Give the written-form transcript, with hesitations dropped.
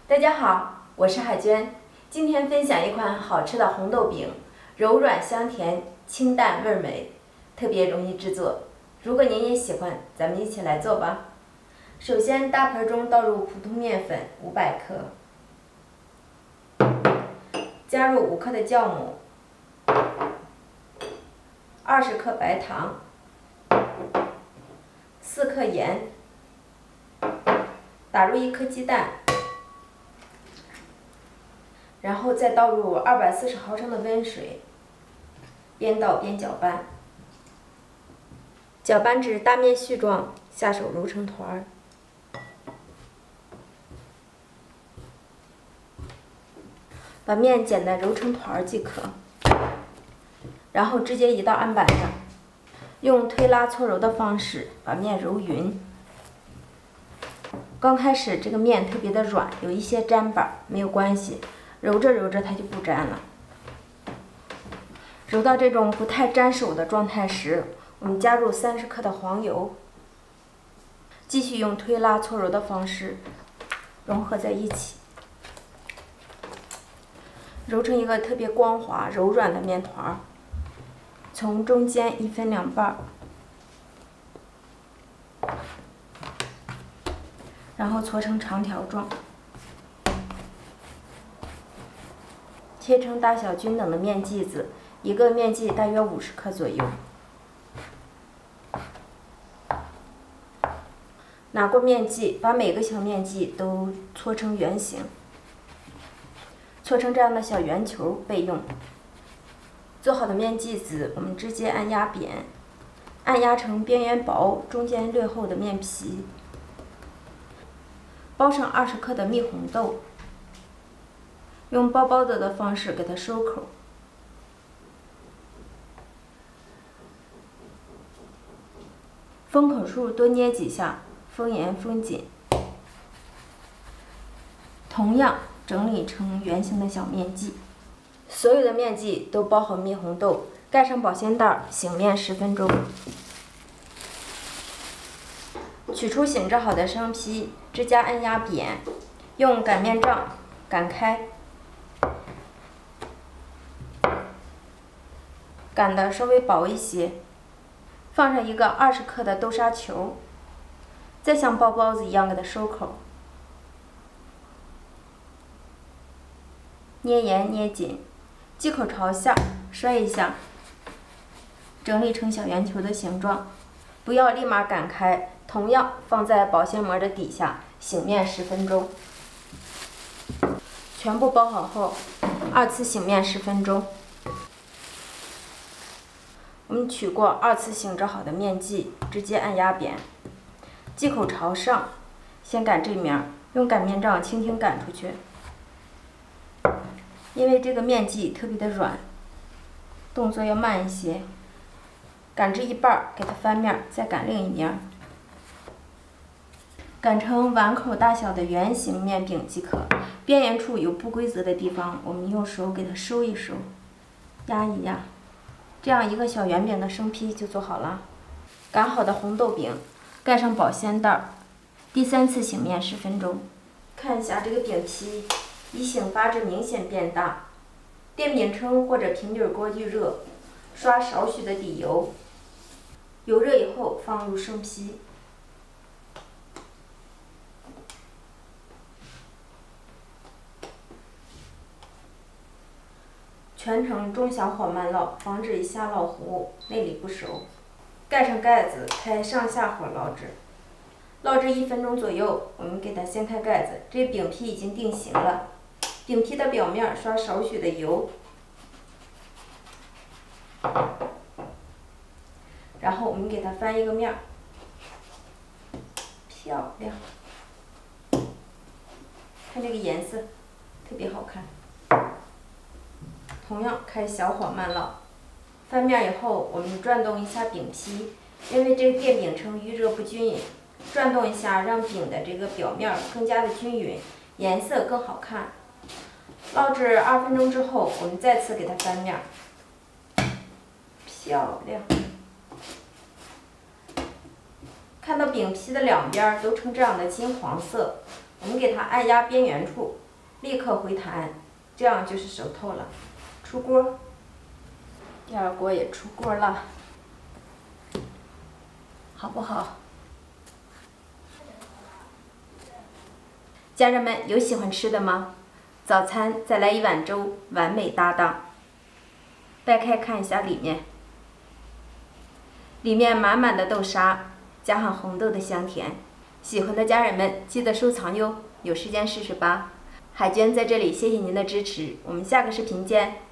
大家好，我是海娟，今天分享一款好吃的红豆饼，柔软香甜，清淡味美，特别容易制作。如果您也喜欢，咱们一起来做吧。首先，大盆中倒入普通面粉500克，加入5克的酵母，20克白糖，4克盐，打入1颗鸡蛋。然后再倒入240毫升的温水，边倒边搅拌，搅拌至大面絮状，下手揉成团儿。把面简单揉成团儿即可，然后直接移到案板上，用推拉搓揉的方式把面揉匀。刚开始这个面特别的软，有一些粘板，没有关系。揉着揉着它就不粘了。揉到这种不太粘手的状态时，我们加入30克的黄油，继续用推拉搓揉的方式融合在一起，揉成一个特别光滑柔软的面团，从中间一分两半，然后搓成长条状。切成大小均等的面剂子，一个面剂大约50克左右。拿过面剂，把每个小面剂都搓成圆形，搓成这样的小圆球备用。做好的面剂子，我们直接按压扁，按压成边缘薄、中间略厚的面皮，包上20克的蜜红豆。用包包子的方式给它收口，封口处多捏几下，封严封紧。同样整理成圆形的小面剂，所有的面剂都包好蜜红豆，盖上保鲜袋，醒面10分钟。取出醒制好的生坯，指甲按压扁，用擀面杖擀开。擀的稍微薄一些，放上一个20克的豆沙球，再像包包子一样给它收口，捏严捏紧，剂口朝下，摔一下，整理成小圆球的形状，不要立马擀开，同样放在保鲜膜的底下，醒面10分钟。全部包好后，2次醒面10分钟。我们取过2次醒制好的面剂，直接按压扁，剂口朝上，先擀这面，用擀面杖轻轻擀出去。因为这个面剂特别的软，动作要慢一些。擀至一半，给它翻面，再擀另一面，擀成碗口大小的圆形面饼即可。边缘处有不规则的地方，我们用手给它收一收，压一压。这样一个小圆饼的生坯就做好了。擀好的红豆饼盖上保鲜袋，第3次醒面10分钟。看一下这个饼皮已醒发至明显变大。电饼铛或者平底锅预热，刷少许的底油，油热以后放入生坯。全程中小火慢烙，防止一下烙糊，内里不熟。盖上盖子，开上下火烙制。烙制1分钟左右，我们给它掀开盖子，这饼皮已经定型了。饼皮的表面刷少许的油，然后我们给它翻一个面，漂亮。看这个颜色，特别好看。同样开小火慢烙，翻面以后，我们转动一下饼皮，因为这个电饼铛预热不均匀，转动一下让饼的这个表面更加的均匀，颜色更好看。烙制2分钟之后，我们再次给它翻面，漂亮。看到饼皮的两边都呈这样的金黄色，我们给它按压边缘处，立刻回弹，这样就是熟透了。出锅，第二锅也出锅了，好不好？家人们有喜欢吃的吗？早餐再来一碗粥，完美搭档。掰开看一下里面，里面满满的豆沙，加上红豆的香甜。喜欢的家人们记得收藏哟，有时间试试吧。海娟在这里谢谢您的支持，我们下个视频见。